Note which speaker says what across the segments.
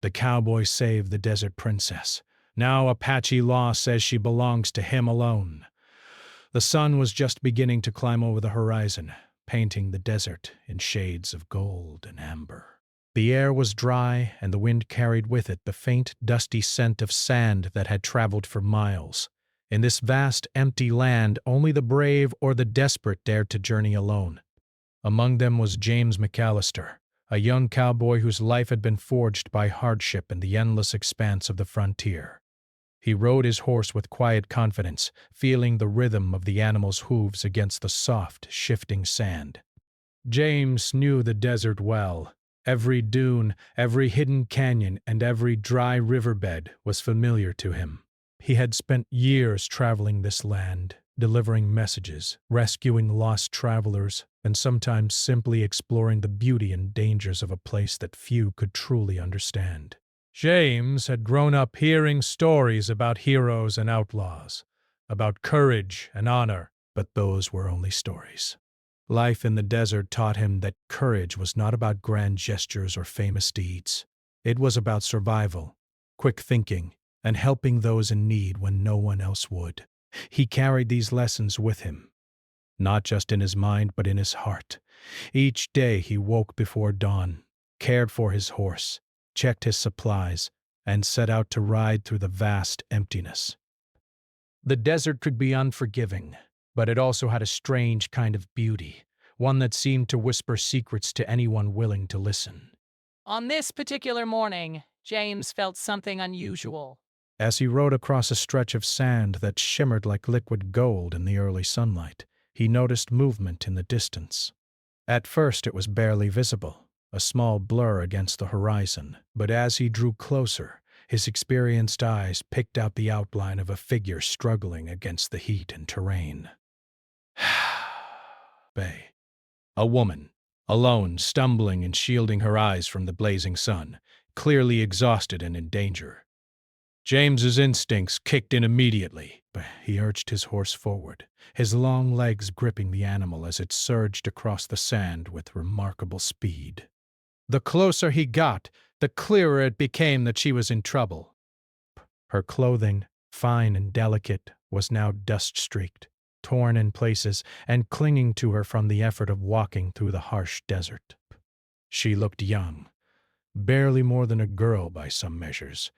Speaker 1: The cowboy saved the desert princess. Now Apache law says she belongs to him alone. The sun was just beginning to climb over the horizon, painting the desert in shades of gold and amber. The air was dry, and the wind carried with it the faint, dusty scent of sand that had traveled for miles. In this vast, empty land, only the brave or the desperate dared to journey alone. Among them was James McAllister, a young cowboy whose life had been forged by hardship and the endless expanse of the frontier. He rode his horse with quiet confidence, feeling the rhythm of the animal's hooves against the soft, shifting sand. James knew the desert well. Every dune, every hidden canyon, and every dry riverbed was familiar to him. He had spent years traveling this land, delivering messages, rescuing lost travelers, and sometimes simply exploring the beauty and dangers of a place that few could truly understand. James had grown up hearing stories about heroes and outlaws, about courage and honor, but those were only stories. Life in the desert taught him that courage was not about grand gestures or famous deeds. It was about survival, quick thinking, and helping those in need when no one else would. He carried these lessons with him, not just in his mind but in his heart. Each day he woke before dawn, cared for his horse, checked his supplies, and set out to ride through the vast emptiness. The desert could be unforgiving, but it also had a strange kind of beauty, one that seemed to whisper secrets to anyone willing to listen.
Speaker 2: On this particular morning, James felt something unusual.
Speaker 1: As he rode across a stretch of sand that shimmered like liquid gold in the early sunlight, he noticed movement in the distance. At first it was barely visible, a small blur against the horizon, but as he drew closer, his experienced eyes picked out the outline of a figure struggling against the heat and terrain. Bay. A woman, alone, stumbling and shielding her eyes from the blazing sun, clearly exhausted and in danger. James's instincts kicked in immediately, but he urged his horse forward, his long legs gripping the animal as it surged across the sand with remarkable speed. The closer he got, the clearer it became that she was in trouble. Her clothing, fine and delicate, was now dust-streaked, torn in places, and clinging to her from the effort of walking through the harsh desert. She looked young, barely more than a girl by some measures,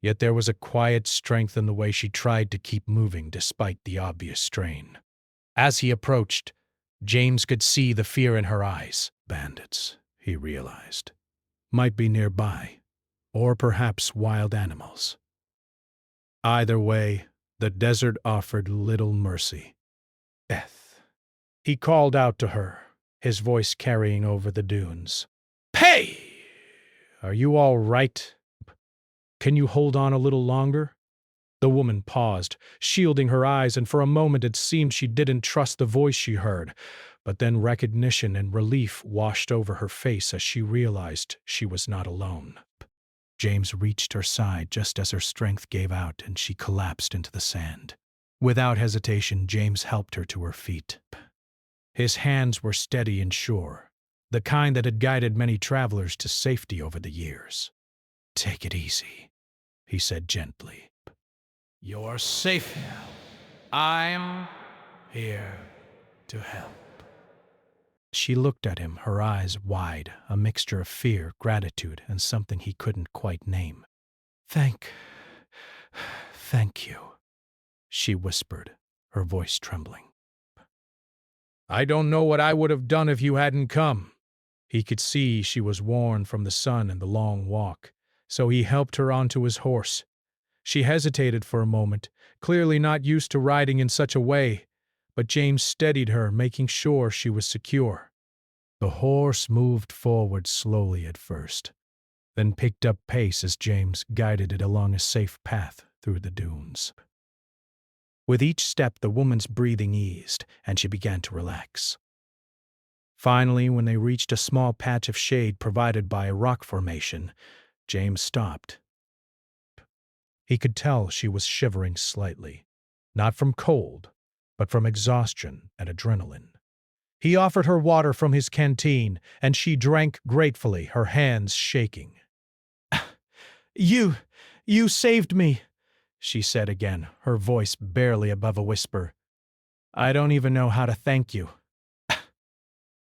Speaker 1: yet there was a quiet strength in the way she tried to keep moving despite the obvious strain. As he approached, James could see the fear in her eyes. Bandits, he realized, might be nearby, or perhaps wild animals. Either way, the desert offered little mercy. He called out to her, his voice carrying over the dunes. "Hey! Are you all right? Can you hold on a little longer?" The woman paused, shielding her eyes, and for a moment it seemed she didn't trust the voice she heard. But then recognition and relief washed over her face as she realized she was not alone. James reached her side just as her strength gave out and she collapsed into the sand. Without hesitation, James helped her to her feet. His hands were steady and sure, the kind that had guided many travelers to safety over the years. "Take it easy," he said gently. "You're safe now. I'm here to help." She looked at him, her eyes wide, a mixture of fear, gratitude, and something he couldn't quite name. Thank you," she whispered, her voice trembling. "I don't know what I would have done if you hadn't come." He could see she was worn from the sun and the long walk, so he helped her onto his horse. She hesitated for a moment, clearly not used to riding in such a way, but James steadied her, making sure she was secure. The horse moved forward slowly at first, then picked up pace as James guided it along a safe path through the dunes. With each step, the woman's breathing eased, and she began to relax. Finally, when they reached a small patch of shade provided by a rock formation, James stopped. He could tell she was shivering slightly, not from cold, but from exhaustion and adrenaline. He offered her water from his canteen, and she drank gratefully, her hands shaking. You saved me, she said again, her voice barely above a whisper. I don't even know how to thank you.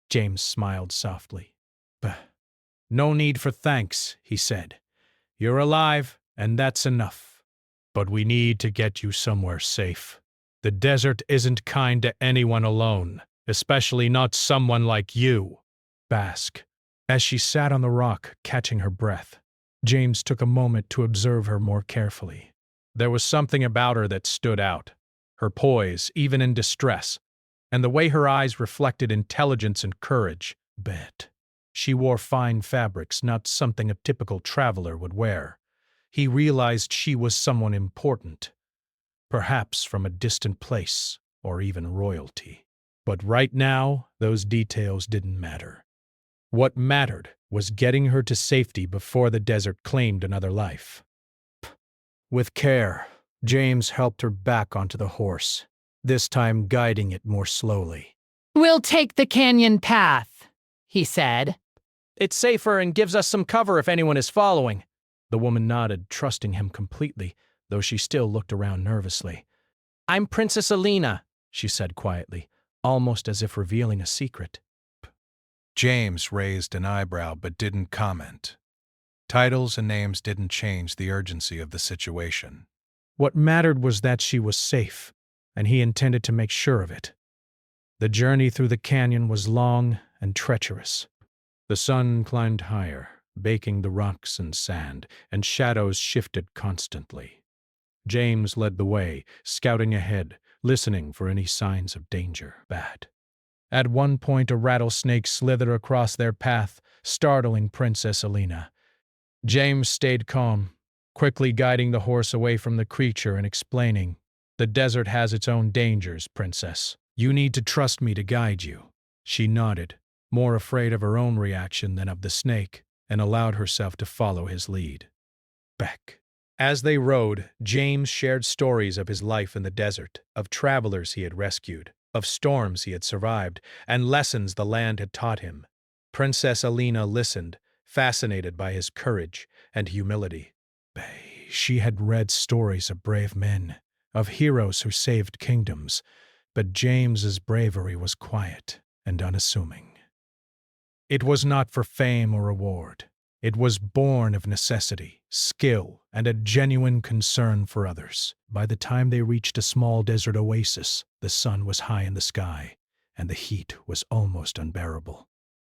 Speaker 1: James smiled softly. No need for thanks, he said. You're alive, and that's enough. But we need to get you somewhere safe. The desert isn't kind to anyone alone, especially not someone like you. Bask. As she sat on the rock, catching her breath, James took a moment to observe her more carefully. There was something about her that stood out. Her poise, even in distress, and the way her eyes reflected intelligence and courage. Bet. She wore fine fabrics, not something a typical traveler would wear. He realized she was someone important, perhaps from a distant place or even royalty. But right now, those details didn't matter. What mattered was getting her to safety before the desert claimed another life. With care, James helped her back onto the horse, this time guiding it more slowly.
Speaker 2: We'll take the canyon path, he said.
Speaker 1: It's safer and gives us some cover if anyone is following. The woman nodded, trusting him completely, though she still looked around nervously. I'm Princess Alina, she said quietly, almost as if revealing a secret. James raised an eyebrow but didn't comment. Titles and names didn't change the urgency of the situation. What mattered was that she was safe, and he intended to make sure of it. The journey through the canyon was long and treacherous. The sun climbed higher, baking the rocks and sand, and shadows shifted constantly. James led the way, scouting ahead, listening for any signs of danger. Bad. At one point, a rattlesnake slithered across their path, startling Princess Alina. James stayed calm, quickly guiding the horse away from the creature and explaining, "The desert has its own dangers, Princess. You need to trust me to guide you." She nodded, more afraid of her own reaction than of the snake, and allowed herself to follow his lead. Back. As they rode, James shared stories of his life in the desert, of travelers he had rescued, of storms he had survived, and lessons the land had taught him. Princess Alina listened, fascinated by his courage and humility. She had read stories of brave men, of heroes who saved kingdoms, but James's bravery was quiet and unassuming. It was not for fame or reward. It was born of necessity, skill, and a genuine concern for others. By the time they reached a small desert oasis, the sun was high in the sky, and the heat was almost unbearable.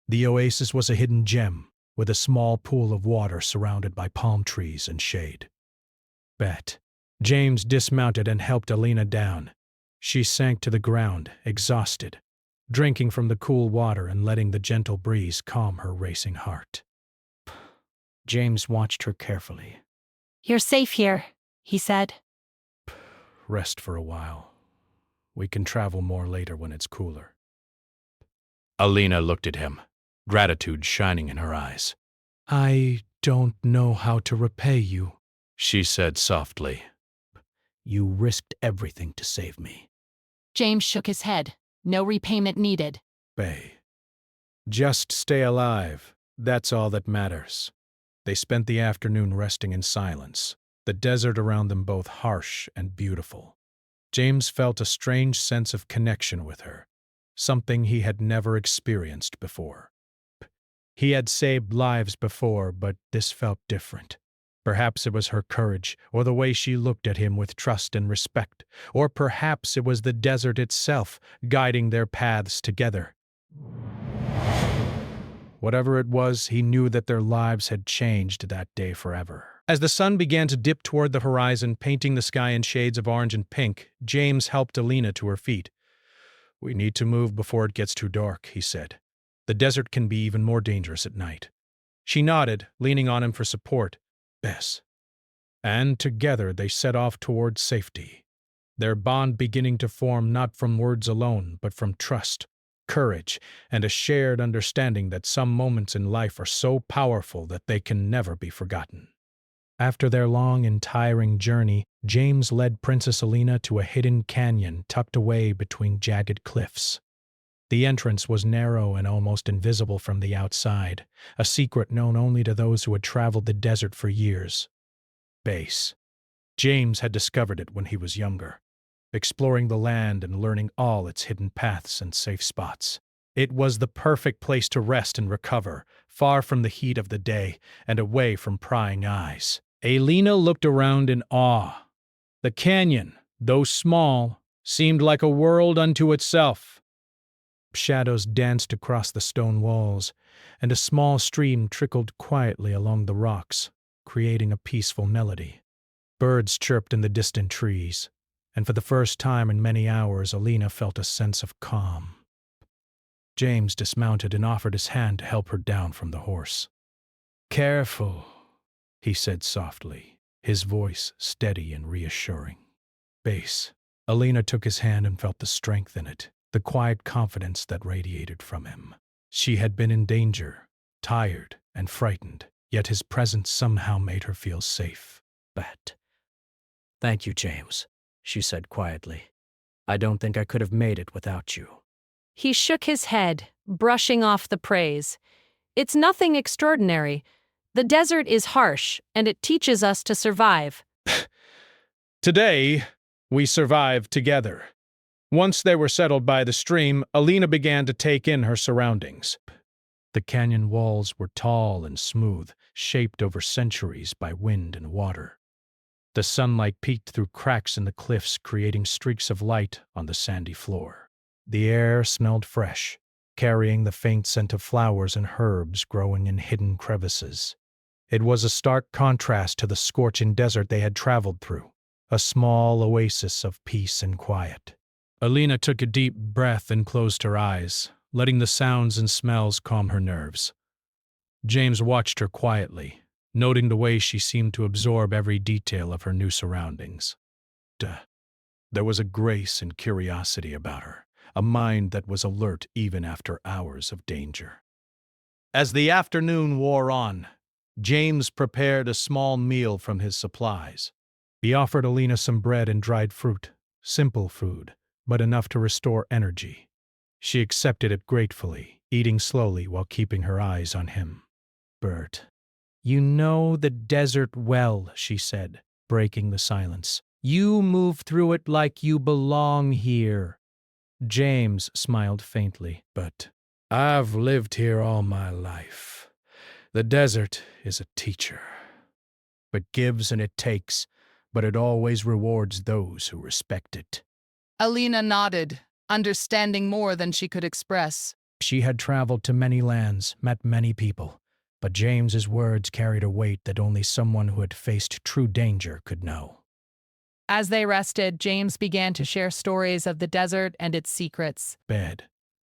Speaker 1: The oasis was a hidden gem, with a small pool of water surrounded by palm trees and shade. James dismounted and helped Alina down. She sank to the ground, exhausted, drinking from the cool water and letting the gentle breeze calm her racing heart. James watched her carefully.
Speaker 2: You're safe here, he said.
Speaker 1: Rest for a while. We can travel more later when it's cooler. Alina looked at him, gratitude shining in her eyes. I don't know how to repay you, she said softly. You risked everything to save me.
Speaker 2: James shook his head. No repayment needed.
Speaker 1: Just stay alive. That's all that matters. They spent the afternoon resting in silence, the desert around them both harsh and beautiful. James felt a strange sense of connection with her, something he had never experienced before. He had saved lives before, but this felt different. Perhaps it was her courage, or the way she looked at him with trust and respect, or perhaps it was the desert itself guiding their paths together. Whatever it was, he knew that their lives had changed that day forever. As the sun began to dip toward the horizon, painting the sky in shades of orange and pink, James helped Alina to her feet. We need to move before it gets too dark, he said. The desert can be even more dangerous at night. She nodded, leaning on him for support. Bess. And together they set off toward safety, their bond beginning to form not from words alone, but from trust, courage, and a shared understanding that some moments in life are so powerful that they can never be forgotten. After their long and tiring journey, James led Princess Alina to a hidden canyon tucked away between jagged cliffs. The entrance was narrow and almost invisible from the outside, a secret known only to those who had traveled the desert for years. Base. James had discovered it when he was younger, exploring the land and learning all its hidden paths and safe spots. It was the perfect place to rest and recover, far from the heat of the day and away from prying eyes. Alina looked around in awe. The canyon, though small, seemed like a world unto itself. Shadows danced across the stone walls, and a small stream trickled quietly along the rocks, creating a peaceful melody. Birds chirped in the distant trees, and for the first time in many hours Alina felt a sense of calm. James dismounted and offered his hand to help her down from the horse. "Careful," he said softly, his voice steady and reassuring. Base. Alina took his hand and felt the strength in it, the quiet confidence that radiated from him. She had been in danger, tired and frightened, yet his presence somehow made her feel safe.
Speaker 3: "Bet. Thank you, James," she said quietly. "I don't think I could have made it without you."
Speaker 4: He shook his head, brushing off the praise. "It's nothing extraordinary. The desert is harsh, and it teaches us to survive."
Speaker 1: Today, we survived together. Once they were settled by the stream, Alina began to take in her surroundings. The canyon walls were tall and smooth, shaped over centuries by wind and water. The sunlight peeked through cracks in the cliffs, creating streaks of light on the sandy floor. The air smelled fresh, carrying the faint scent of flowers and herbs growing in hidden crevices. It was a stark contrast to the scorching desert they had traveled through, a small oasis of peace and quiet. Alina took a deep breath and closed her eyes, letting the sounds and smells calm her nerves. James watched her quietly, noting the way she seemed to absorb every detail of her new surroundings. There was a grace and curiosity about her, a mind that was alert even after hours of danger. As the afternoon wore on, James prepared a small meal from his supplies. He offered Alina some bread and dried fruit, simple food, but enough to restore energy. She accepted it gratefully, eating slowly while keeping her eyes on him. "Bert, you know the desert well," she said, breaking the silence. "You move through it like you belong here." James smiled faintly. "But I've lived here all my life. The desert is a teacher. It gives and it takes, but it always rewards those who respect it."
Speaker 2: Alina nodded, understanding more than she could express.
Speaker 1: She had traveled to many lands, met many people, but James's words carried a weight that only someone who had faced true danger could know.
Speaker 2: As they rested, James began to share stories of the desert and its secrets.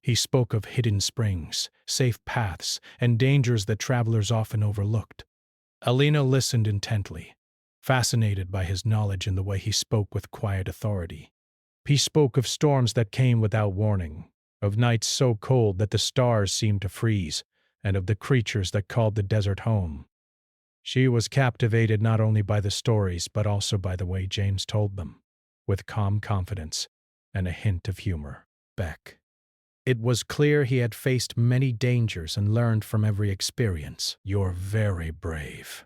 Speaker 1: He spoke of hidden springs, safe paths, and dangers that travelers often overlooked. Alina listened intently, fascinated by his knowledge and the way he spoke with quiet authority. He spoke of storms that came without warning, of nights so cold that the stars seemed to freeze, and of the creatures that called the desert home. She was captivated not only by the stories but also by the way James told them, with calm confidence and a hint of humor. It was clear he had faced many dangers and learned from every experience. "You're very brave,"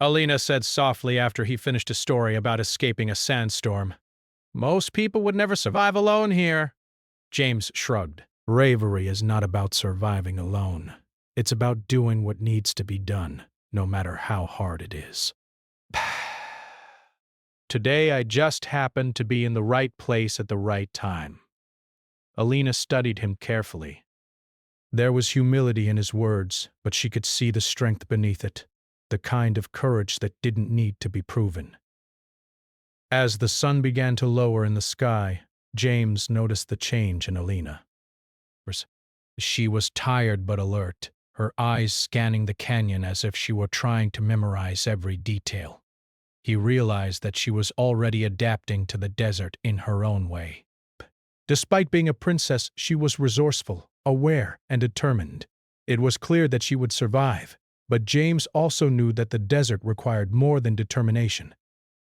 Speaker 1: Alina said softly after he finished a story about escaping a sandstorm. "Most people would never survive alone here." James shrugged. "Bravery is not about surviving alone. It's about doing what needs to be done, no matter how hard it is." Today I just happened to be in the right place at the right time. Alina studied him carefully. There was humility in his words, but she could see the strength beneath it, the kind of courage that didn't need to be proven. As the sun began to lower in the sky, James noticed the change in Alina. She was tired but alert, her eyes scanning the canyon as if she were trying to memorize every detail. He realized that she was already adapting to the desert in her own way. Despite being a princess, she was resourceful, aware, and determined. It was clear that she would survive, but James also knew that the desert required more than determination.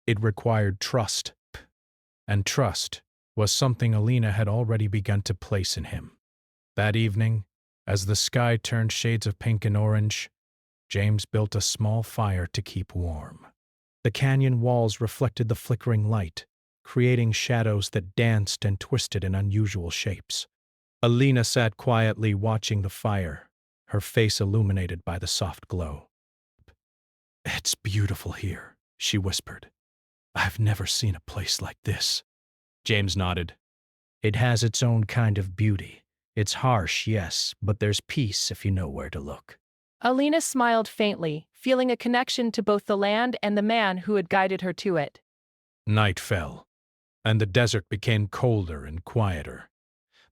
Speaker 1: It required trust. And trust was something Alina had already begun to place in him. That evening, as the sky turned shades of pink and orange, James built a small fire to keep warm. The canyon walls reflected the flickering light, creating shadows that danced and twisted in unusual shapes. Alina sat quietly watching the fire, her face illuminated by the soft glow. "It's beautiful here," she whispered. "I've never seen a place like this." James nodded. "It has its own kind of beauty. It's harsh, yes, but there's peace if you know where to look."
Speaker 2: Alina smiled faintly, feeling a connection to both the land and the man who had guided her to it.
Speaker 1: Night fell, and the desert became colder and quieter.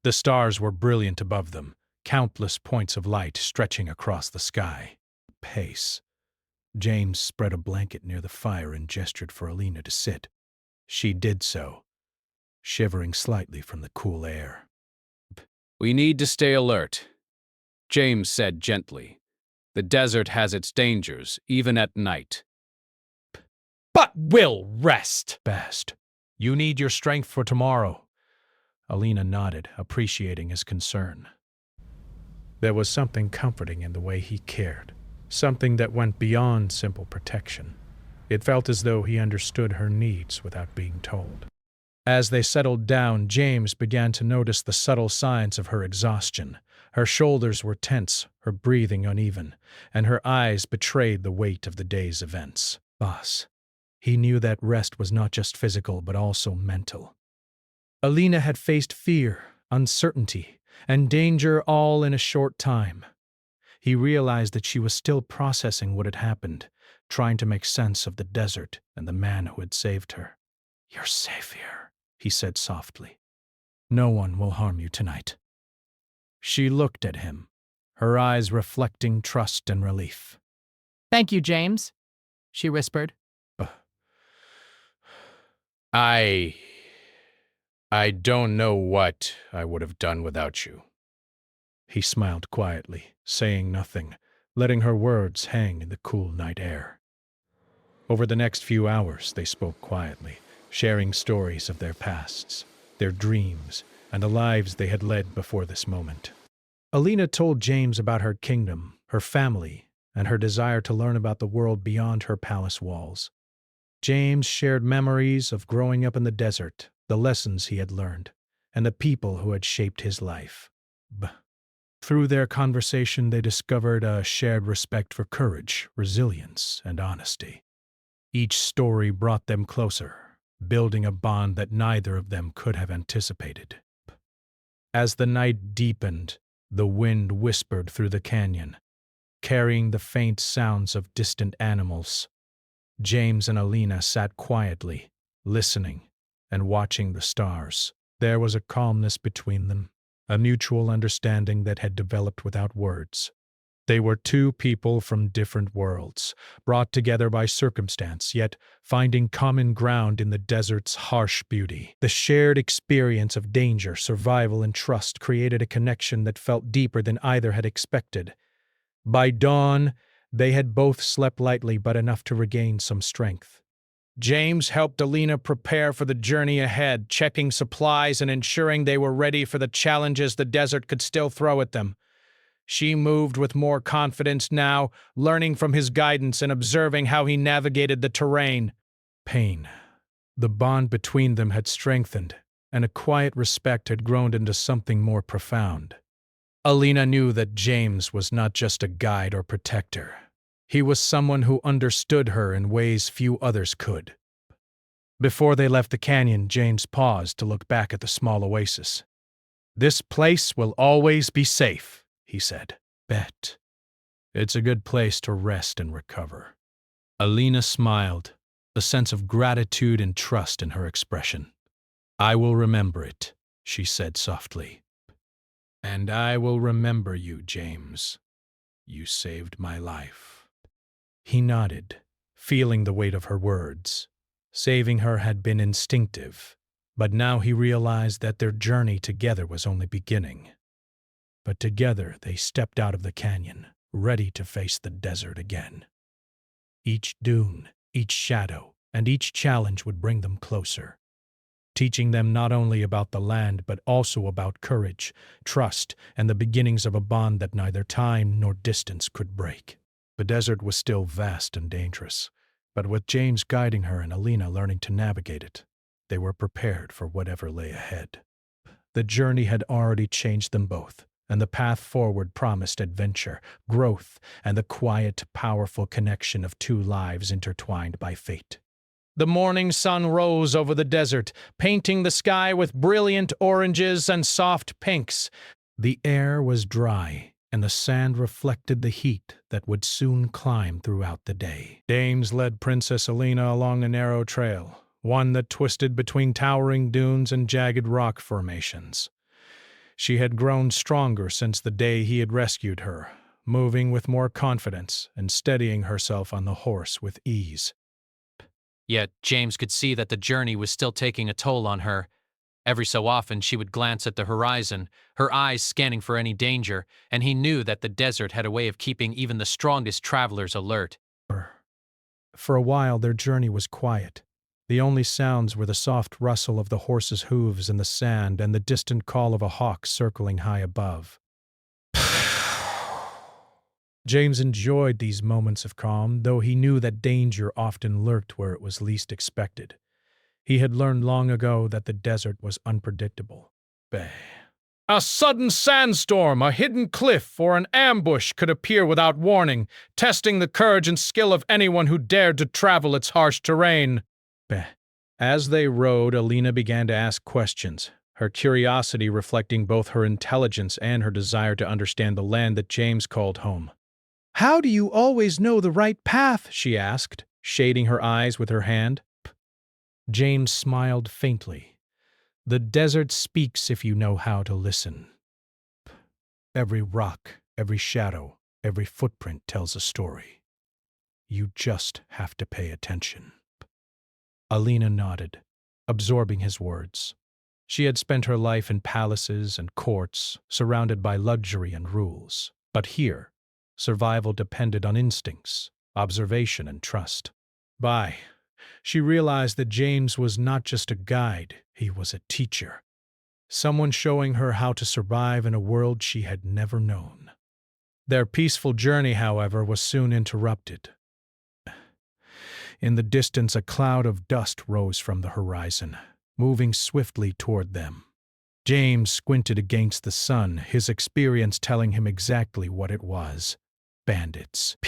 Speaker 1: The stars were brilliant above them, countless points of light stretching across the sky. Pace. James spread a blanket near the fire and gestured for Alina to sit. She did so, shivering slightly from the cool air.
Speaker 5: "We need to stay alert," James said gently. "The desert has its dangers, even at night."
Speaker 1: "But we'll rest!" Best. "You need your strength for tomorrow." Alina nodded, appreciating his concern. There was something comforting in the way he cared, something that went beyond simple protection. It felt as though he understood her needs without being told. As they settled down, James began to notice the subtle signs of her exhaustion. Her shoulders were tense, her breathing uneven, and her eyes betrayed the weight of the day's events. Boss. He knew that rest was not just physical, but also mental. Alina had faced fear, uncertainty, and danger all in a short time. He realized that she was still processing what had happened, trying to make sense of the desert and the man who had saved her. "You're safe here," he said softly. "No one will harm you tonight." She looked at him, her eyes reflecting trust and relief.
Speaker 2: "Thank you, James," she whispered.
Speaker 1: I don't know what I would have done without you." He smiled quietly, saying nothing, letting her words hang in the cool night air. Over the next few hours, they spoke quietly, sharing stories of their pasts, their dreams, and the lives they had led before this moment. Alina told James about her kingdom, her family, and her desire to learn about the world beyond her palace walls. James shared memories of growing up in the desert, the lessons he had learned, and the people who had shaped his life. Through their conversation, they discovered a shared respect for courage, resilience, and honesty. Each story brought them closer, building a bond that neither of them could have anticipated. As the night deepened, the wind whispered through the canyon, carrying the faint sounds of distant animals. James and Alina sat quietly, listening and watching the stars. There was a calmness between them, a mutual understanding that had developed without words. They were two people from different worlds, brought together by circumstance, yet finding common ground in the desert's harsh beauty. The shared experience of danger, survival, and trust created a connection that felt deeper than either had expected. By dawn, they had both slept lightly but enough to regain some strength. James helped Alina prepare for the journey ahead, checking supplies and ensuring they were ready for the challenges the desert could still throw at them. She moved with more confidence now, learning from his guidance and observing how he navigated the terrain. Pain. The bond between them had strengthened, and a quiet respect had grown into something more profound. Alina knew that James was not just a guide or protector. He was someone who understood her in ways few others could. Before they left the canyon, James paused to look back at the small oasis. "This place will always be safe," he said. "Bet. It's a good place to rest and recover." Alina smiled, a sense of gratitude and trust in her expression. "I will remember it," she said softly. "And I will remember you, James. You saved my life." He nodded, feeling the weight of her words. Saving her had been instinctive, but now he realized that their journey together was only beginning. But together they stepped out of the canyon, ready to face the desert again. Each dune, each shadow, and each challenge would bring them closer, teaching them not only about the land but also about courage, trust, and the beginnings of a bond that neither time nor distance could break. The desert was still vast and dangerous, But with James guiding her and Alina learning to navigate it, they were prepared for whatever lay ahead. The journey had already changed them both, and the path forward promised adventure, growth, and the quiet, powerful connection of two lives intertwined by fate. The morning sun rose over the desert, painting the sky with brilliant oranges and soft pinks. The air was dry, and the sand reflected the heat that would soon climb throughout the day. James led Princess Alina along a narrow trail, one that twisted between towering dunes and jagged rock formations. She had grown stronger since the day he had rescued her, moving with more confidence and steadying herself on the horse with ease.
Speaker 5: Yet James could see that the journey was still taking a toll on her. Every so often she would glance at the horizon, her eyes scanning for any danger, and he knew that the desert had a way of keeping even the strongest travelers alert.
Speaker 1: For a while their journey was quiet. The only sounds were the soft rustle of the horse's hooves in the sand and the distant call of a hawk circling high above. James enjoyed these moments of calm, though he knew that danger often lurked where it was least expected. He had learned long ago that the desert was unpredictable. A sudden sandstorm, a hidden cliff, or an ambush could appear without warning, testing the courage and skill of anyone who dared to travel its harsh terrain. As they rode, Alina began to ask questions, her curiosity reflecting both her intelligence and her desire to understand the land that James called home. "How do you always know the right path?" she asked, shading her eyes with her hand. James smiled faintly. "The desert speaks if you know how to listen. Every rock, every shadow, every footprint tells a story. You just have to pay attention." Alina nodded, absorbing his words. She had spent her life in palaces and courts, surrounded by luxury and rules. But here, survival depended on instincts, observation, and trust. She realized that James was not just a guide, he was a teacher. Someone showing her how to survive in a world she had never known. Their peaceful journey, however, was soon interrupted. In the distance, a cloud of dust rose from the horizon, moving swiftly toward them. James squinted against the sun, his experience telling him exactly what it was. Bandits.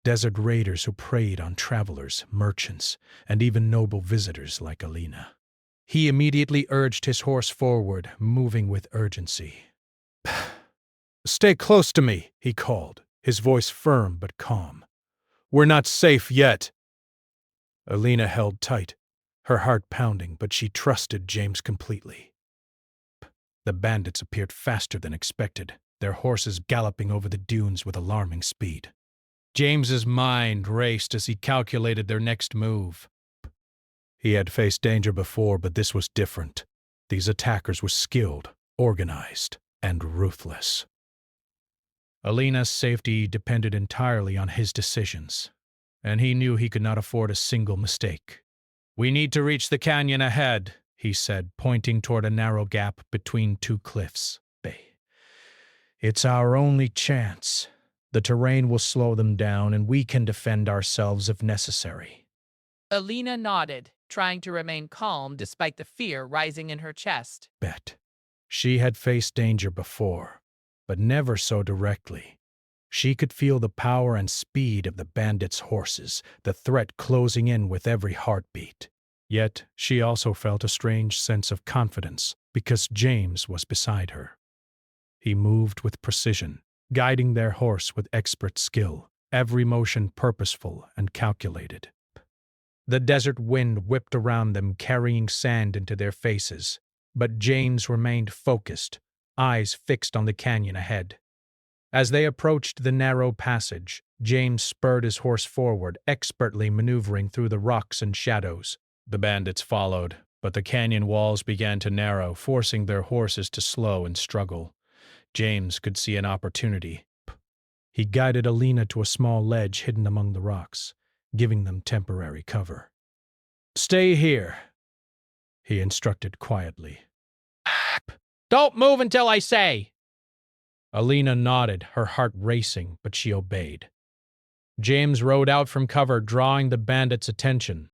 Speaker 1: Desert raiders who preyed on travelers, merchants, and even noble visitors like Alina. He immediately urged his horse forward, moving with urgency. "Stay close to me," he called, his voice firm but calm. "We're not safe yet." Alina held tight, her heart pounding, but she trusted James completely. The bandits appeared faster than expected, their horses galloping over the dunes with alarming speed. James's mind raced as he calculated their next move. He had faced danger before, but this was different. These attackers were skilled, organized, and ruthless. Alina's safety depended entirely on his decisions, and he knew he could not afford a single mistake. "We need to reach the canyon ahead," he said, pointing toward a narrow gap between two cliffs. "It's our only chance. The terrain will slow them down, and we can defend ourselves if necessary."
Speaker 2: Alina nodded, trying to remain calm despite the fear rising in her chest.
Speaker 1: She had faced danger before, but never so directly. She could feel the power and speed of the bandits' horses, the threat closing in with every heartbeat. Yet she also felt a strange sense of confidence because James was beside her. He moved with precision, guiding their horse with expert skill, every motion purposeful and calculated. The desert wind whipped around them, carrying sand into their faces, but James remained focused, eyes fixed on the canyon ahead. As they approached the narrow passage, James spurred his horse forward, expertly maneuvering through the rocks and shadows. The bandits followed, but the canyon walls began to narrow, forcing their horses to slow and struggle. James could see an opportunity. He guided Alina to a small ledge hidden among the rocks, giving them temporary cover. "Stay here," he instructed quietly.
Speaker 2: "Don't move until I say."
Speaker 1: Alina nodded, her heart racing, but she obeyed. James rode out from cover, drawing the bandits' attention.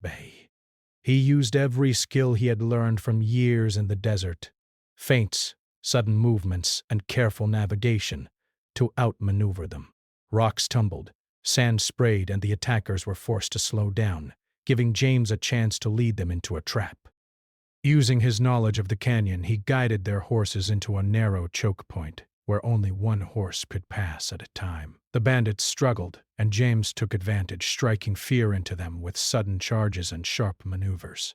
Speaker 1: He used every skill he had learned from years in the desert, feints, sudden movements, and careful navigation, to outmaneuver them. Rocks tumbled, sand sprayed, and the attackers were forced to slow down, giving James a chance to lead them into a trap. Using his knowledge of the canyon, he guided their horses into a narrow choke point, where only one horse could pass at a time. The bandits struggled, and James took advantage, striking fear into them with sudden charges and sharp maneuvers.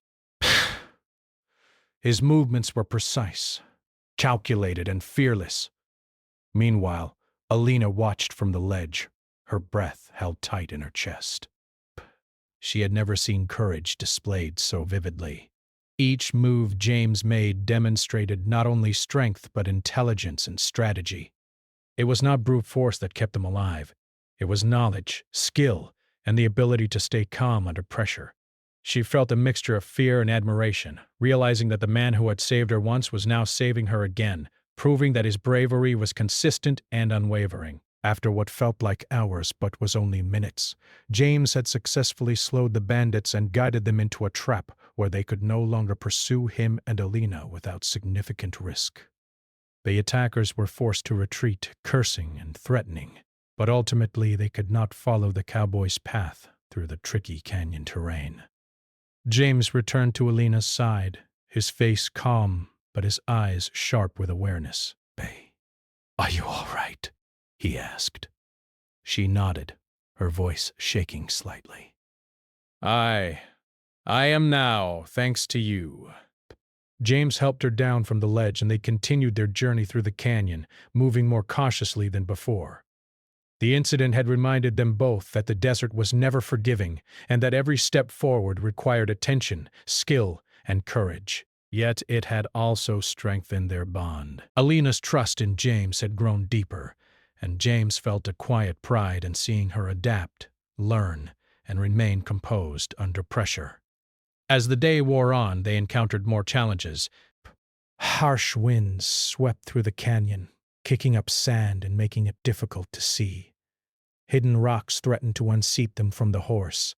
Speaker 1: His movements were precise, calculated, and fearless. Meanwhile, Alina watched from the ledge, her breath held tight in her chest. She had never seen courage displayed so vividly. Each move James made demonstrated not only strength but intelligence and strategy. It was not brute force that kept them alive. It was knowledge, skill, and the ability to stay calm under pressure. She felt a mixture of fear and admiration, realizing that the man who had saved her once was now saving her again, proving that his bravery was consistent and unwavering. After what felt like hours but was only minutes, James had successfully slowed the bandits and guided them into a trap where they could no longer pursue him and Alina without significant risk. The attackers were forced to retreat, cursing and threatening, but ultimately they could not follow the cowboys' path through the tricky canyon terrain. James returned to Alina's side, his face calm, but his eyes sharp with awareness. "Are you all right?" he asked. She nodded, her voice shaking slightly. I am now, thanks to you." James helped her down from the ledge, and they continued their journey through the canyon, moving more cautiously than before. The incident had reminded them both that the desert was never forgiving, and that every step forward required attention, skill, and courage. Yet it had also strengthened their bond. Alina's trust in James had grown deeper, and James felt a quiet pride in seeing her adapt, learn, and remain composed under pressure. As the day wore on, they encountered more challenges. Harsh winds swept through the canyon, kicking up sand and making it difficult to see. Hidden rocks threatened to unseat them from the horse.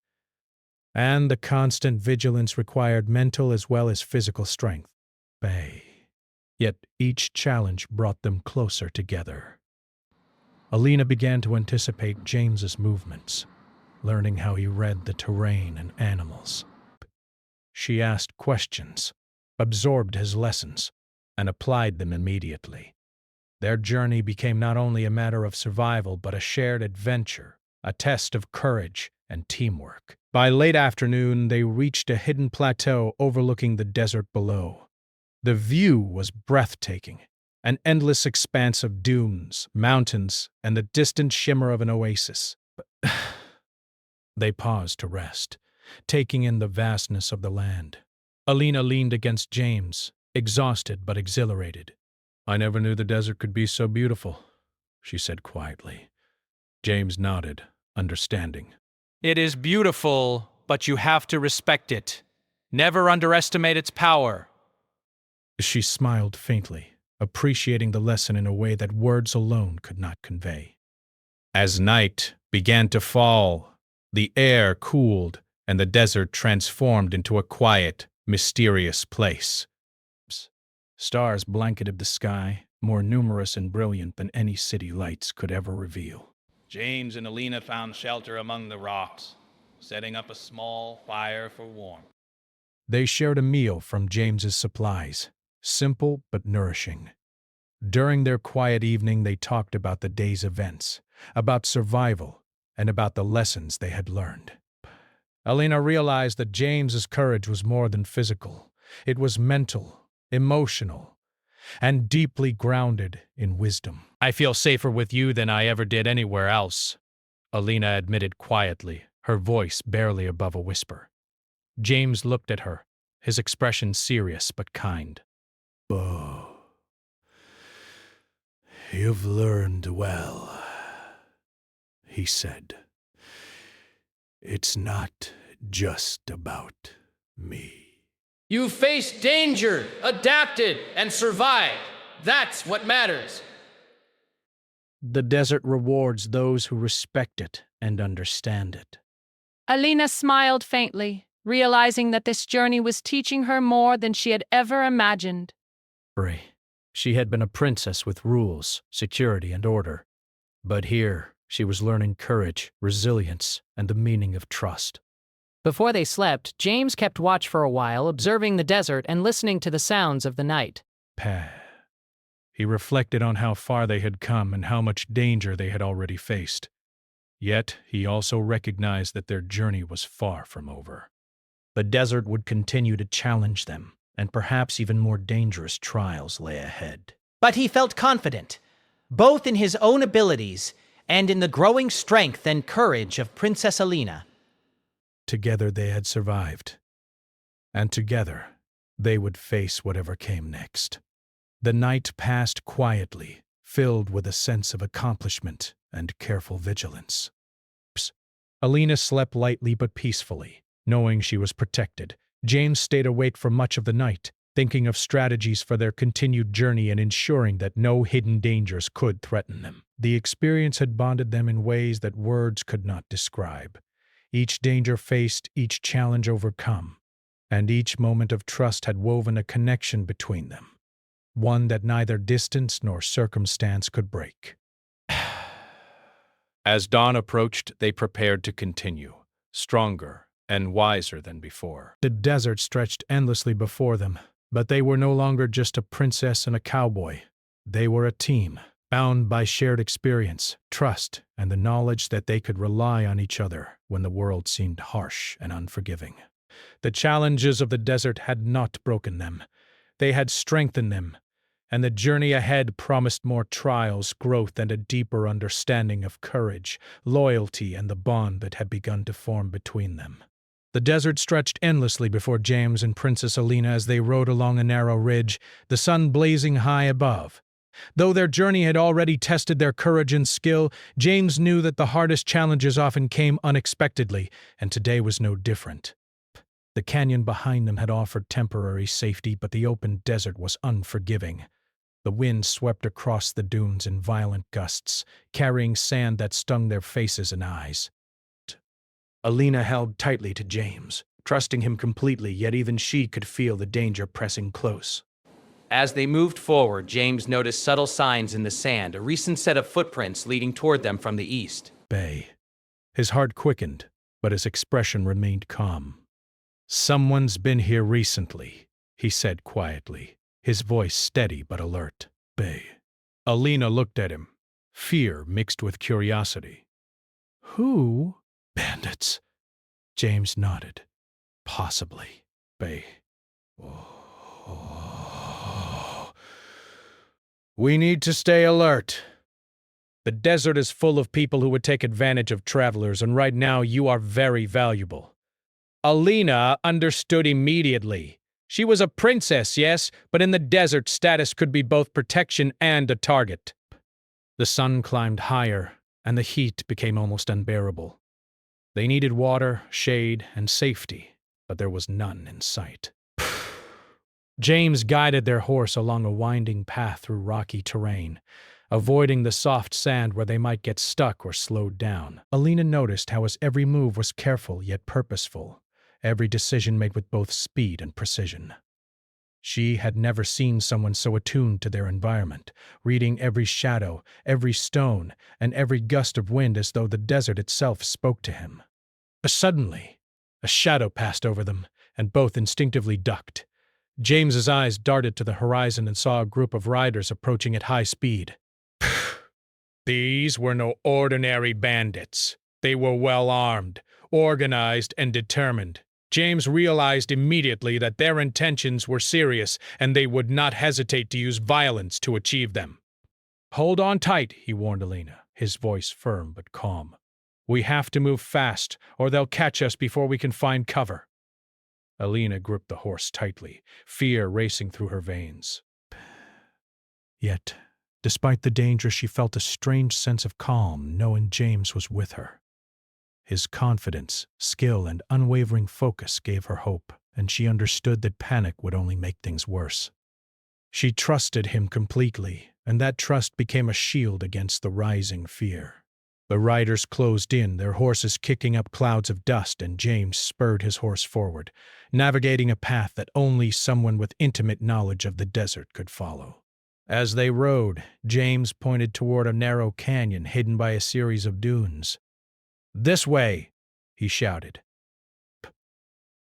Speaker 1: And the constant vigilance required mental as well as physical strength. Yet each challenge brought them closer together. Alina began to anticipate James's movements, learning how he read the terrain and animals. She asked questions, absorbed his lessons, and applied them immediately. Their journey became not only a matter of survival but a shared adventure, a test of courage and teamwork. By late afternoon, they reached a hidden plateau overlooking the desert below. The view was breathtaking, an endless expanse of dunes, mountains, and the distant shimmer of an oasis. They paused to rest, taking in the vastness of the land. Alina leaned against James, exhausted but exhilarated. "I never knew the desert could be so beautiful," she said quietly. James nodded, understanding.
Speaker 5: It is beautiful, but you have to respect it. Never underestimate its power.
Speaker 1: She smiled faintly, appreciating the lesson in a way that words alone could not convey. As night began to fall, the air cooled and the desert transformed into a quiet, mysterious place. Stars blanketed the sky, more numerous and brilliant than any city lights could ever reveal.
Speaker 6: James and Alina found shelter among the rocks, setting up a small fire for warmth.
Speaker 1: They shared a meal from James's supplies, simple but nourishing. During their quiet evening, they talked about the day's events, about survival, and about the lessons they had learned. Alina realized that James's courage was more than physical. It was mental, emotional, and deeply grounded in wisdom.
Speaker 5: I feel safer with you than I ever did anywhere else, Alina admitted quietly, her voice barely above a whisper. James looked at her, his expression serious but kind.
Speaker 1: "Oh, you've learned well," he said. "It's not just about me."
Speaker 7: You faced danger, adapted, and survived. That's what matters.
Speaker 1: The desert rewards those who respect it
Speaker 3: and understand it.
Speaker 2: Alina smiled faintly, realizing that this journey was teaching her more than she had ever imagined.
Speaker 3: She had been a princess with rules, security, and order. But here, she was learning courage, resilience, and the meaning of trust.
Speaker 2: Before they slept, James kept watch for a while, observing the desert and listening to the sounds of the night.
Speaker 1: He reflected on how far they had come and how much danger they had already faced. Yet, he also recognized that their journey was far from over.
Speaker 3: The desert would continue to challenge them, and perhaps even more dangerous trials lay ahead.
Speaker 8: But he felt confident, both in his own abilities and in the growing strength and courage of Princess Alina.
Speaker 1: Together they had survived. And together, they would face whatever came next. The night passed quietly, filled with a sense of accomplishment and careful vigilance. Alina slept lightly but peacefully, knowing she was protected. James stayed awake for much of the night, thinking of strategies for their continued journey and ensuring that no hidden dangers could threaten them. The experience had bonded them in ways that words could not describe. Each danger faced, each challenge overcome, and each moment of trust had woven a connection between them, one that neither distance nor circumstance could break. As dawn approached, they prepared to continue, stronger and wiser than before. The desert stretched endlessly before them, but they were no longer just a princess and a cowboy. They were a team, bound by shared experience, trust, and the knowledge that they could rely on each other when the world seemed harsh and unforgiving. The challenges of the desert had not broken them. They had strengthened them, and the journey ahead promised more trials, growth, and a deeper understanding of courage, loyalty, and the bond that had begun to form between them. The desert stretched endlessly before James and Princess Alina as they rode along a narrow ridge, the sun blazing high above. Though their journey had already tested their courage and skill, James knew that the hardest challenges often came unexpectedly, and today was no different. The canyon behind them had offered temporary safety, but the open desert was unforgiving. The wind swept across the dunes in violent gusts, carrying sand that stung their faces and eyes. Alina held tightly to James, trusting him completely, yet even she could feel the danger pressing close.
Speaker 8: As they moved forward, James noticed subtle signs in the sand, a recent set of footprints leading toward them from the east.
Speaker 1: His heart quickened, but his expression remained calm. "Someone's been here recently," he said quietly, his voice steady but alert. Alina looked at him, fear mixed with curiosity. "Who?" "Bandits." James nodded. "Possibly." "We need to stay alert. The desert is full of people who would take advantage of travelers, and right now you are very valuable." Alina understood immediately. She was a princess, yes, but in the desert, status could be both protection and a target. The sun climbed higher, and the heat became almost unbearable. They needed water, shade, and safety, but there was none in sight. James guided their horse along a winding path through rocky terrain, avoiding the soft sand where they might get stuck or slowed down. Alina noticed how his every move was careful yet purposeful, every decision made with both speed and precision. She had never seen someone so attuned to their environment, reading every shadow, every stone, and every gust of wind as though the desert itself spoke to him. Suddenly, a shadow passed over them, and both instinctively ducked. James's eyes darted to the horizon and saw a group of riders approaching at high speed. These were no ordinary bandits. They were well armed, organized, and determined. James realized immediately that their intentions were serious, and they would not hesitate to use violence to achieve them. "Hold on tight," he warned Alina, his voice firm but calm. "We have to move fast, or they'll catch us before we can find cover." Alina gripped the horse tightly, fear racing through her veins. Yet, despite the danger, she felt a strange sense of calm, knowing James was with her. His confidence, skill, and unwavering focus gave her hope, and she understood that panic would only make things worse. She trusted him completely, and that trust became a shield against the rising fear. The riders closed in, their horses kicking up clouds of dust, and James spurred his horse forward, navigating a path that only someone with intimate knowledge of the desert could follow. As they rode, James pointed toward a narrow canyon hidden by a series of dunes. "This way," he shouted.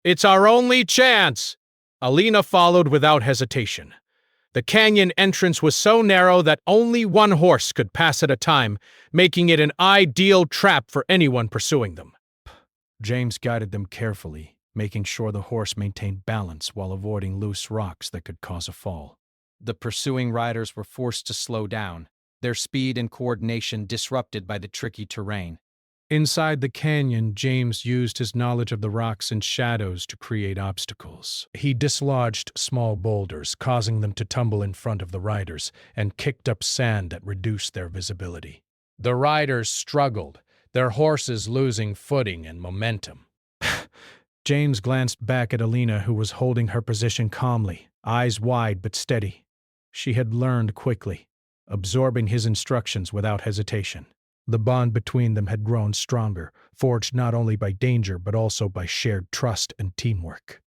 Speaker 1: "It's our only chance!" Alina followed without hesitation. The canyon entrance was so narrow that only one horse could pass at a time, making it an ideal trap for anyone pursuing them. James guided them carefully, making sure the horse maintained balance while avoiding loose rocks that could cause a fall.
Speaker 5: The pursuing riders were forced to slow down, their speed and coordination disrupted by the tricky terrain.
Speaker 1: Inside the canyon, James used his knowledge of the rocks and shadows to create obstacles. He dislodged small boulders, causing them to tumble in front of the riders, and kicked up sand that reduced their visibility. The riders struggled, their horses losing footing and momentum. James glanced back at Alina, who was holding her position calmly, eyes wide but steady. She had learned quickly, absorbing his instructions without hesitation. The bond between them had grown stronger, forged not only by danger but also by shared trust and teamwork.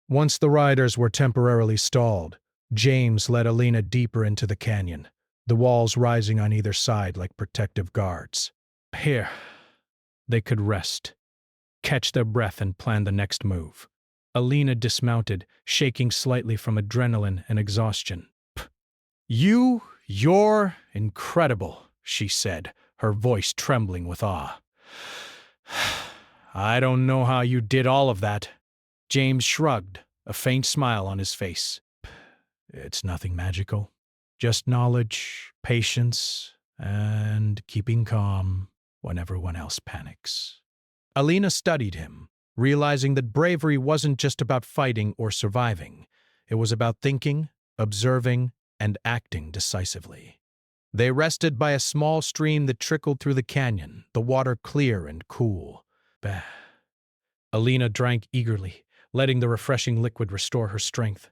Speaker 1: Once the riders were temporarily stalled, James led Alina deeper into the canyon, the walls rising on either side like protective guards. Here, they could rest, catch their breath, and plan the next move. Alina dismounted, shaking slightly from adrenaline and exhaustion. You're incredible," she said, her voice trembling with awe. "I don't know how you did all of that." James shrugged, a faint smile on his face. "It's nothing magical. Just knowledge, patience, and keeping calm when everyone else panics." Alina studied him, realizing that bravery wasn't just about fighting or surviving. It was about thinking, observing, and acting decisively. They rested by a small stream that trickled through the canyon, the water clear and cool. Bah. Alina drank eagerly, letting the refreshing liquid restore her strength.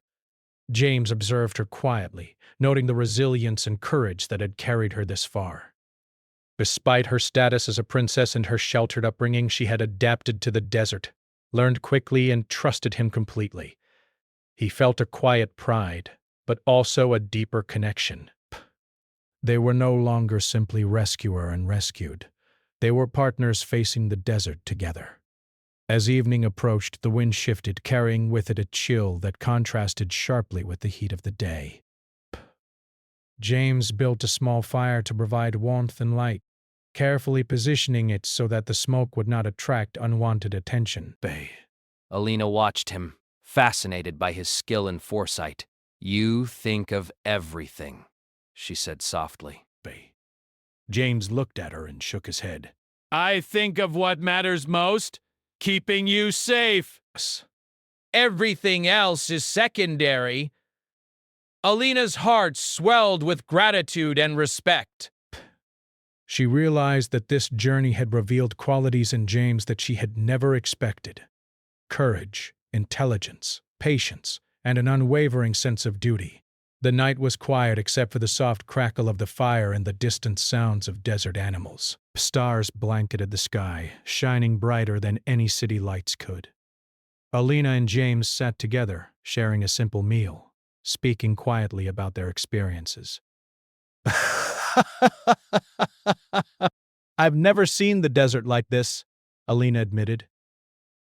Speaker 1: James observed her quietly, noting the resilience and courage that had carried her this far. Despite her status as a princess and her sheltered upbringing, she had adapted to the desert, learned quickly, and trusted him completely. He felt a quiet pride, but also a deeper connection. They were no longer simply rescuer and rescued. They were partners facing the desert together. As evening approached, the wind shifted, carrying with it a chill that contrasted sharply with the heat of the day. James built a small fire to provide warmth and light, carefully positioning it so that the smoke would not attract unwanted attention.
Speaker 5: Alina watched him, fascinated by his skill and foresight. "You think of everything," she said softly.
Speaker 1: James looked at her and shook his head. "I think of what matters most, keeping you safe. Everything else is secondary." Alina's heart swelled with gratitude and respect. She realized that this journey had revealed qualities in James that she had never expected: courage, intelligence, patience, and an unwavering sense of duty. The night was quiet except for the soft crackle of the fire and the distant sounds of desert animals. Stars blanketed the sky, shining brighter than any city lights could. Alina and James sat together, sharing a simple meal, speaking quietly about their experiences. "I've never seen the desert like this," Alina admitted.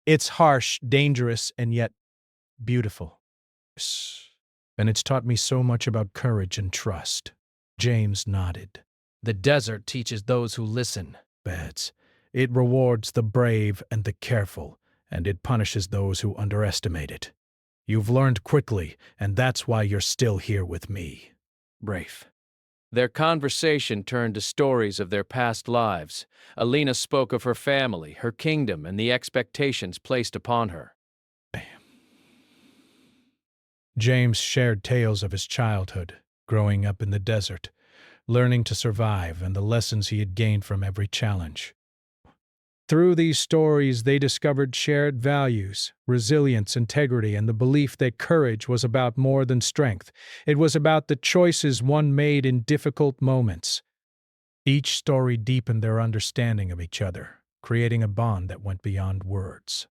Speaker 1: "It's harsh, dangerous, and yet beautiful. And it's taught me so much about courage and trust." James nodded.
Speaker 5: "The desert teaches those who listen."
Speaker 1: "Bets. It rewards the brave and the careful, and it punishes those who underestimate it. You've learned quickly, and that's why you're still here with me."
Speaker 5: Brave. Their conversation turned to stories of their past lives. Alina spoke of her family, her kingdom, and the expectations placed upon her.
Speaker 1: James shared tales of his childhood, growing up in the desert, learning to survive, and the lessons he had gained from every challenge. Through these stories, they discovered shared values, resilience, integrity, and the belief that courage was about more than strength. It was about the choices one made in difficult moments. Each story deepened their understanding of each other, creating a bond that went beyond words.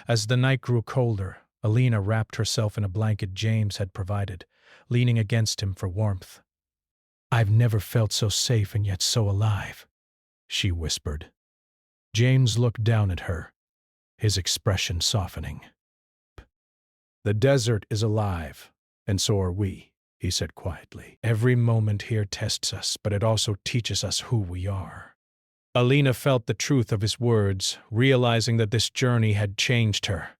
Speaker 1: As the night grew colder, Alina wrapped herself in a blanket James had provided, leaning against him for warmth. "I've never felt so safe and yet so alive," she whispered. James looked down at her, his expression softening. "The desert is alive, and so are we," he said quietly. "Every moment here tests us, but it also teaches us who we are." Alina felt the truth of his words, realizing that this journey had changed her.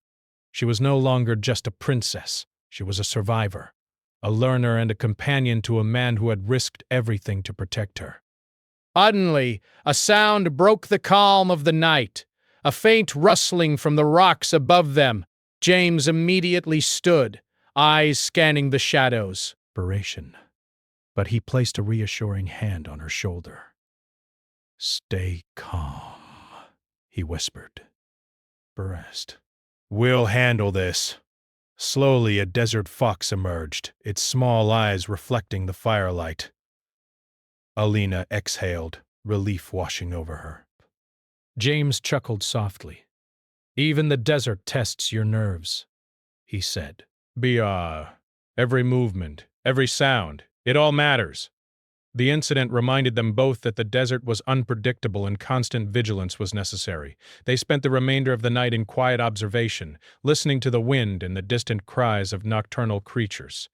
Speaker 1: She was no longer just a princess. She was a survivor, a learner and a companion to a man who had risked everything to protect her.
Speaker 7: Suddenly, a sound broke the calm of the night, a faint rustling from the rocks above them. James immediately stood, eyes scanning the shadows.
Speaker 1: Inspiration. But he placed a reassuring hand on her shoulder. "Stay calm," he whispered. "Rest. We'll handle this." Slowly, a desert fox emerged, its small eyes reflecting the firelight. Alina exhaled, relief washing over her. James chuckled softly. "Even the desert tests your nerves," he said. Every movement, every sound, it all matters." The incident reminded them both that the desert was unpredictable and constant vigilance was necessary. They spent the remainder of the night in quiet observation, listening to the wind and the distant cries of nocturnal creatures.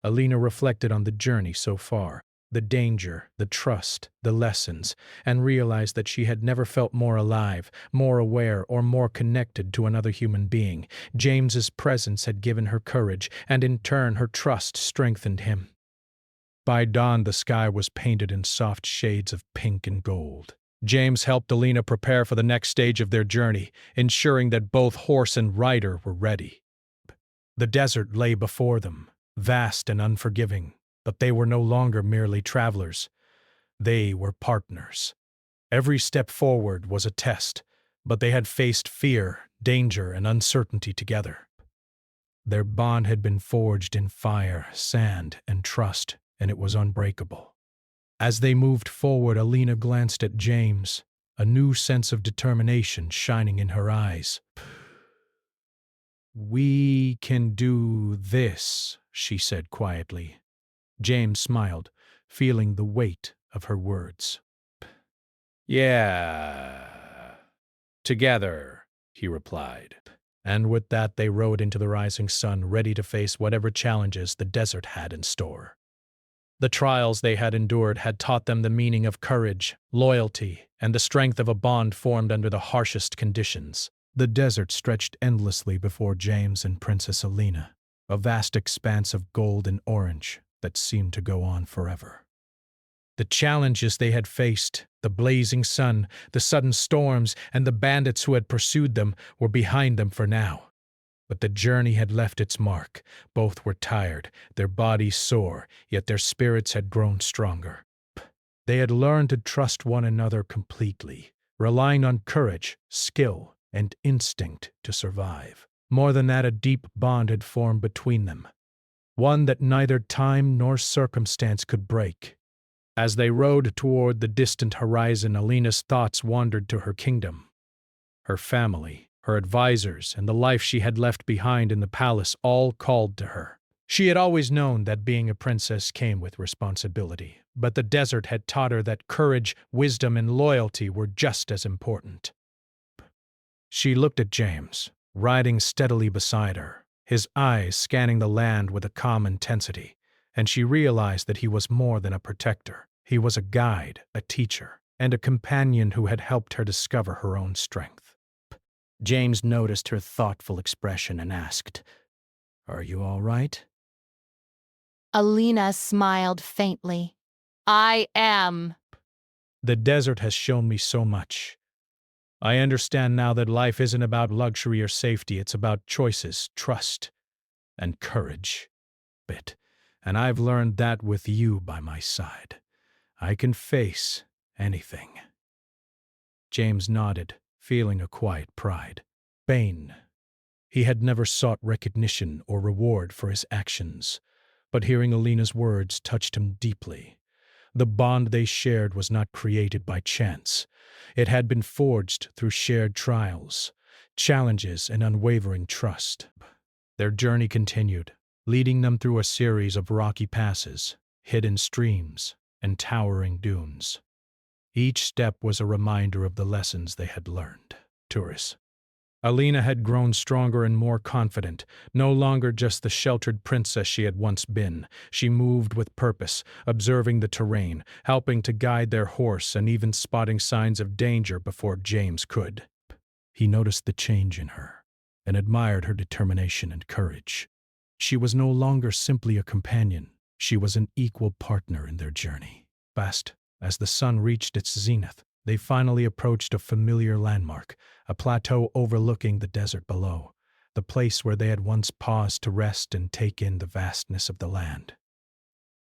Speaker 1: Alina reflected on the journey so far, the danger, the trust, the lessons, and realized that she had never felt more alive, more aware, or more connected to another human being. James's presence had given her courage, and in turn her trust strengthened him. By dawn, the sky was painted in soft shades of pink and gold. James helped Alina prepare for the next stage of their journey, ensuring that both horse and rider were ready. The desert lay before them, vast and unforgiving, but they were no longer merely travelers. They were partners. Every step forward was a test, but they had faced fear, danger, and uncertainty together. Their bond had been forged in fire, sand, and trust, and it was unbreakable. As they moved forward, Alina glanced at James, a new sense of determination shining in her eyes. "We can do this," she said quietly. James smiled, feeling the weight of her words. "Yeah, together," he replied. And with that, they rode into the rising sun, ready to face whatever challenges the desert had in store. The trials they had endured had taught them the meaning of courage, loyalty, and the strength of a bond formed under the harshest conditions. The desert stretched endlessly before James and Princess Alina, a vast expanse of gold and orange that seemed to go on forever. The challenges they had faced, the blazing sun, the sudden storms, and the bandits who had pursued them were behind them for now. But the journey had left its mark. Both were tired, their bodies sore, yet their spirits had grown stronger. They had learned to trust one another completely, relying on courage, skill, and instinct to survive. More than that, a deep bond had formed between them, one that neither time nor circumstance could break. As they rode toward the distant horizon, Alina's thoughts wandered to her kingdom. Her family, her advisors, and the life she had left behind in the palace all called to her. She had always known that being a princess came with responsibility, but the desert had taught her that courage, wisdom, and loyalty were just as important. She looked at James, riding steadily beside her, his eyes scanning the land with a calm intensity, and she realized that he was more than a protector. He was a guide, a teacher, and a companion who had helped her discover her own strength. James noticed her thoughtful expression and asked, "Are you all right?"
Speaker 2: Alina smiled faintly. "I am."
Speaker 1: "The desert has shown me so much. I understand now that life isn't about luxury or safety, it's about choices, trust, and courage. And I've learned that with you by my side. I can face anything." James nodded, feeling a quiet pride. Bane. He had never sought recognition or reward for his actions, but hearing Alina's words touched him deeply. The bond they shared was not created by chance. It had been forged through shared trials, challenges, and unwavering trust. Their journey continued, leading them through a series of rocky passes, hidden streams, and towering dunes. Each step was a reminder of the lessons they had learned. Tourists. Alina had grown stronger and more confident, no longer just the sheltered princess she had once been. She moved with purpose, observing the terrain, helping to guide their horse, and even spotting signs of danger before James could. He noticed the change in her and admired her determination and courage. She was no longer simply a companion. She was an equal partner in their journey. Fast, as the sun reached its zenith, they finally approached a familiar landmark, a plateau overlooking the desert below, the place where they had once paused to rest and take in the vastness of the land.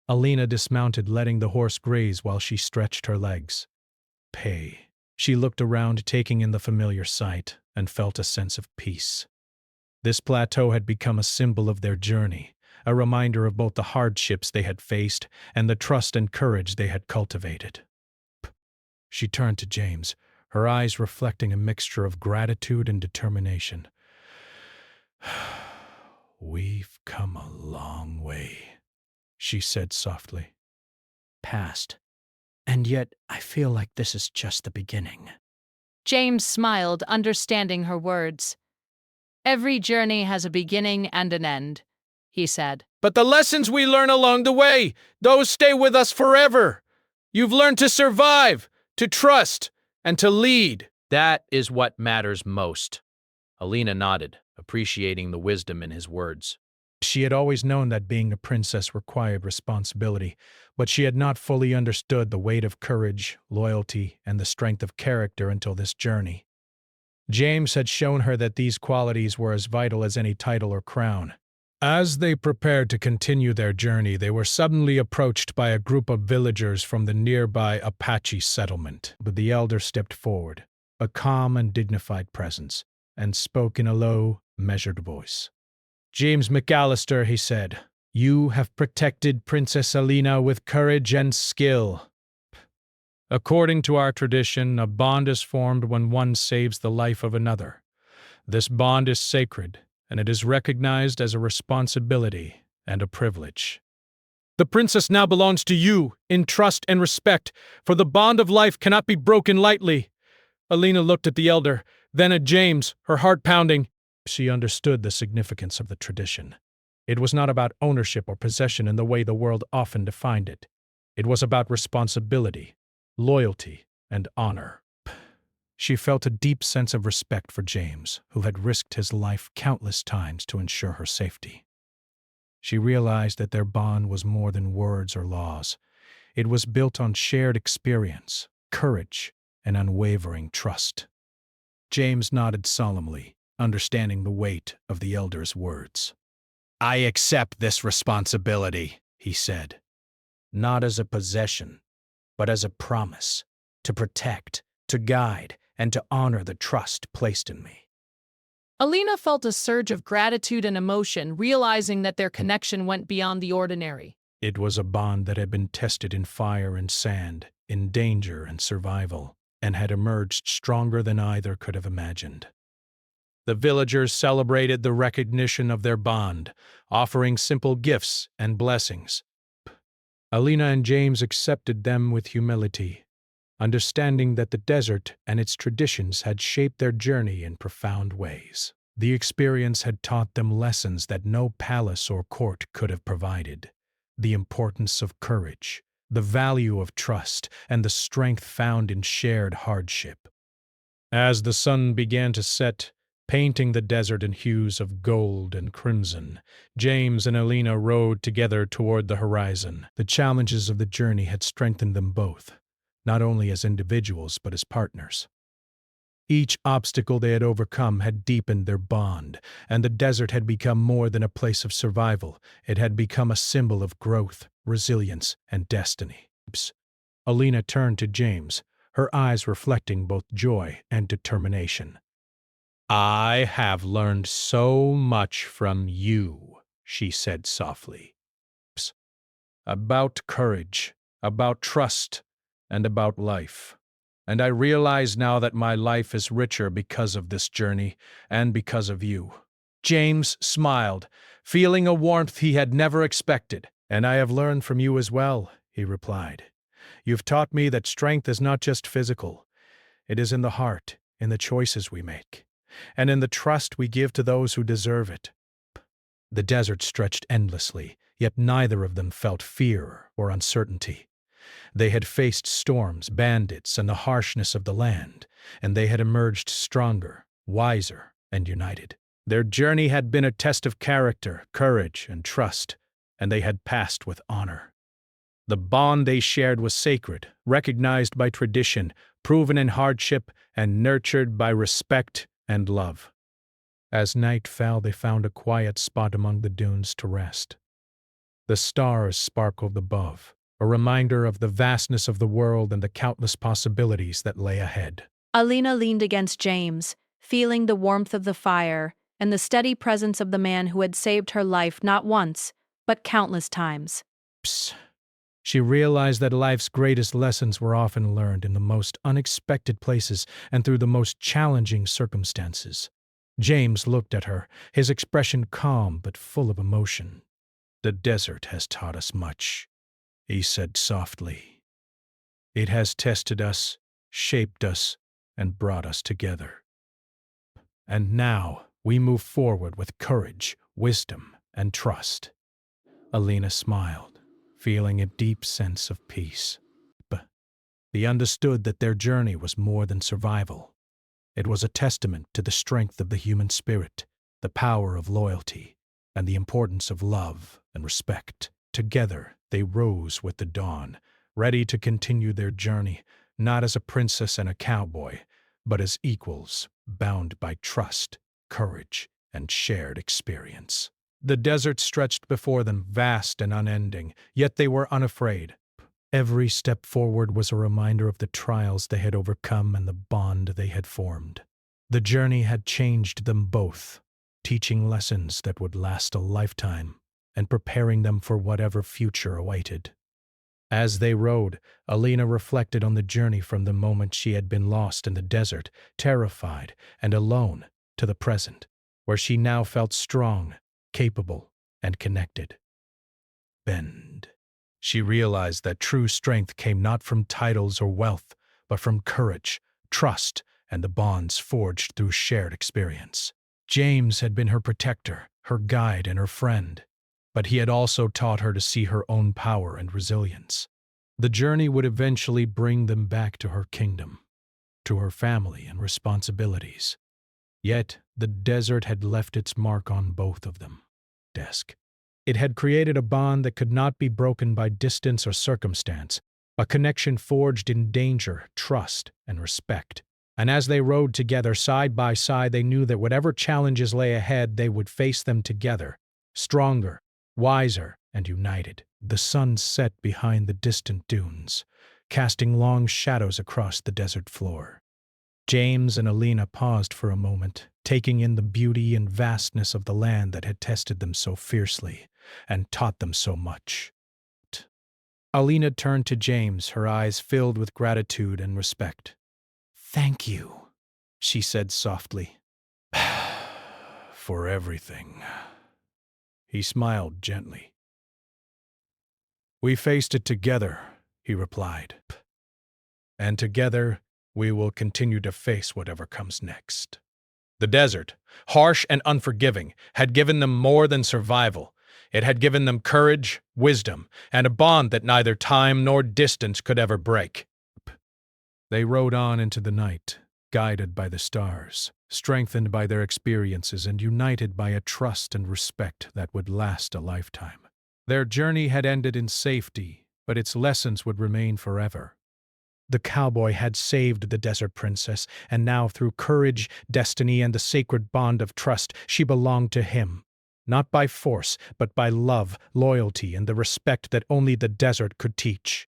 Speaker 1: Alina dismounted, letting the horse graze while she stretched her legs. She looked around, taking in the familiar sight, and felt a sense of peace. This plateau had become a symbol of their journey, a reminder of both the hardships they had faced and the trust and courage they had cultivated. She turned to James, her eyes reflecting a mixture of gratitude and determination. "We've come a long way," she said softly.
Speaker 3: Past. And yet, I feel like this is just the beginning.
Speaker 2: James smiled, understanding her words. "Every journey has a beginning and an end," he said.
Speaker 7: "But the lessons we learn along the way, those stay with us forever. You've learned to survive, to trust, and to lead."
Speaker 5: That is what matters most. Alina nodded, appreciating the wisdom in his words.
Speaker 1: She had always known that being a princess required responsibility, but she had not fully understood the weight of courage, loyalty, and the strength of character until this journey. James had shown her that these qualities were as vital as any title or crown. As they prepared to continue their journey, they were suddenly approached by a group of villagers from the nearby Apache settlement. But the elder stepped forward, a calm and dignified presence, and spoke in a low, measured voice. "James McAllister," he said, "you have protected Princess Alina with courage and skill. According to our tradition, a bond is formed when one saves the life of another. This bond is sacred, and it is recognized as a responsibility and a privilege. The princess now belongs to you, in trust and respect, for the bond of life cannot be broken lightly." Alina looked at the elder, then at James, her heart pounding. She understood the significance of the tradition. It was not about ownership or possession in the way the world often defined it. It was about responsibility, loyalty, and honor. She felt a deep sense of respect for James, who had risked his life countless times to ensure her safety. She realized that their bond was more than words or laws. It was built on shared experience, courage, and unwavering trust. James nodded solemnly, understanding the weight of the elder's words. "I accept this responsibility," he said. "Not as a possession, but as a promise to protect, to guide, and to honor the trust placed in me."
Speaker 2: Alina felt a surge of gratitude and emotion, realizing that their connection went beyond the ordinary.
Speaker 1: It was a bond that had been tested in fire and sand, in danger and survival, and had emerged stronger than either could have imagined. The villagers celebrated the recognition of their bond, offering simple gifts and blessings. Alina and James accepted them with humility, understanding that the desert and its traditions had shaped their journey in profound ways. The experience had taught them lessons that no palace or court could have provided: the importance of courage, the value of trust, and the strength found in shared hardship. As the sun began to set, painting the desert in hues of gold and crimson, James and Alina rode together toward the horizon. The challenges of the journey had strengthened them both, not only as individuals but as partners. Each obstacle they had overcome had deepened their bond, and the desert had become more than a place of survival. It had become a symbol of growth, resilience, and destiny. Alina turned to James, her eyes reflecting both joy and determination. "I have learned so much from you," she said softly. "About courage, about trust, and about life. And I realize now that my life is richer because of this journey and because of you." James smiled, feeling a warmth he had never expected. "And I have learned from you as well," he replied. "You've taught me that strength is not just physical. It is in the heart, in the choices we make, and in the trust we give to those who deserve it." The desert stretched endlessly, yet neither of them felt fear or uncertainty. They had faced storms, bandits, and the harshness of the land, and they had emerged stronger, wiser, and united. Their journey had been a test of character, courage, and trust, and they had passed with honor. The bond they shared was sacred, recognized by tradition, proven in hardship, and nurtured by respect and love. As night fell, they found a quiet spot among the dunes to rest. The stars sparkled above, a reminder of the vastness of the world and the countless possibilities that lay ahead.
Speaker 4: Alina leaned against James, feeling the warmth of the fire and the steady presence of the man who had saved her life not once, but countless times.
Speaker 1: Psst. She realized that life's greatest lessons were often learned in the most unexpected places and through the most challenging circumstances. James looked at her, his expression calm but full of emotion. "The desert has taught us much," he said softly. "It has tested us, shaped us, and brought us together. And now we move forward with courage, wisdom, and trust." Alina smiled, feeling a deep sense of peace. He understood that their journey was more than survival. It was a testament to the strength of the human spirit, the power of loyalty, and the importance of love and respect. Together, they rose with the dawn, ready to continue their journey, not as a princess and a cowboy, but as equals, bound by trust, courage, and shared experience. The desert stretched before them, vast and unending, yet they were unafraid. Every step forward was a reminder of the trials they had overcome and the bond they had formed. The journey had changed them both, teaching lessons that would last a lifetime and preparing them for whatever future awaited. As they rode, Alina reflected on the journey from the moment she had been lost in the desert, terrified and alone, to the present, where she now felt strong, capable, and connected. Bend. She realized that true strength came not from titles or wealth, but from courage, trust, and the bonds forged through shared experience. James had been her protector, her guide, and her friend, but he had also taught her to see her own power and resilience. The journey would eventually bring them back to her kingdom, to her family and responsibilities. Yet the desert had left its mark on both of them. It had created a bond that could not be broken by distance or circumstance, a connection forged in danger, trust, and respect. And as they rode together side by side, they knew that whatever challenges lay ahead, they would face them together, stronger, wiser, and united. The sun set behind the distant dunes, casting long shadows across the desert floor. James and Alina paused for a moment, taking in the beauty and vastness of the land that had tested them so fiercely and taught them so much. Alina turned to James, her eyes filled with gratitude and respect. "Thank you," she said softly. "For everything." He smiled gently. "We faced it together," he replied. "And together, we will continue to face whatever comes next." The desert, harsh and unforgiving, had given them more than survival. It had given them courage, wisdom, and a bond that neither time nor distance could ever break. They rode on into the night, guided by the stars, strengthened by their experiences and united by a trust and respect that would last a lifetime. Their journey had ended in safety, but its lessons would remain forever. The cowboy had saved the desert princess, and now through courage, destiny, and the sacred bond of trust, she belonged to him. Not by force, but by love, loyalty, and the respect that only the desert could teach.